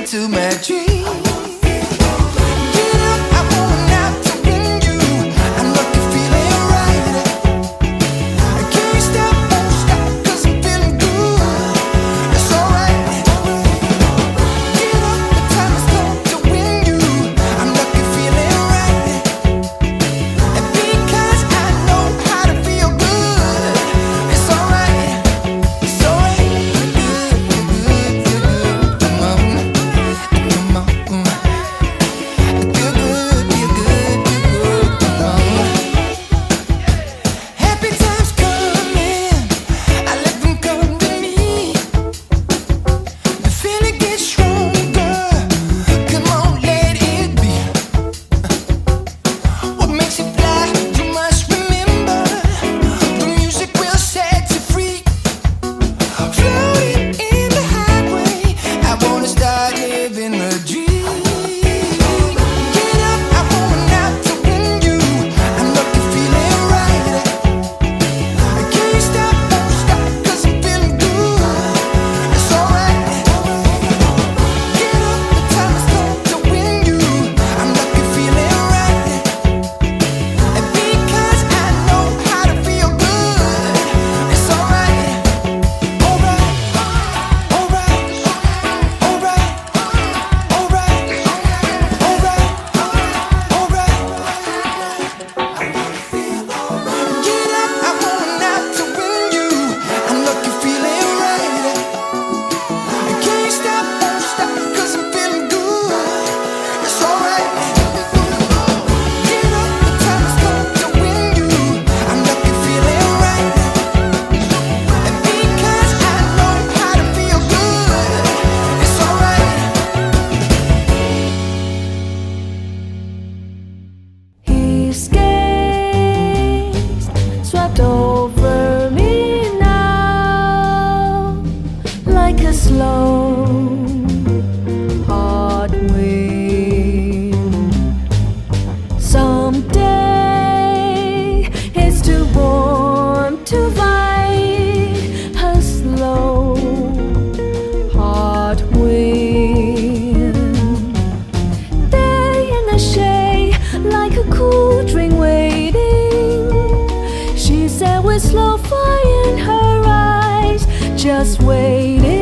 into my dreams. Get up, I want out to win you. I'm lucky, feeling right. I can't stop, won't stop, 'cause I'm feeling good. It's alright. Get up, the time has come to win you. I'm lucky, feeling right. And because I know how to feel good, it's alright. It's alright. Come on, come on. Feel good, feel good, come on. Happy times coming, I let them come to me. The feeling gets stronger. Come on, let it be. What makes you fly? You must remember. The music will set you free. Floating in the highway, I wanna start living a dream. Get up, I want out to win you. I'm lucky, feeling right. I can't stop, won't stop, 'cause I'm feeling good. It's alright. Get up, the time has come to win you. I'm lucky, feeling right. And because I know how to feel good, it's alright. Alright, alright, alright, alright, alright, alright. Get up, I want out to win you. I'm lucky, feeling right. I can't stop, won't stop, 'cause I'm feeling good. It's alright. Get up, the time has come to win you. I'm lucky, feeling right. And because I know how to feel good, it's alright. His gaze swept over me now, like a slow hot wind. Someday it's too warm to fight a slow hot wind. There in the shade, like a cool drink waiting, she said with slow fire in her eyes, just waiting.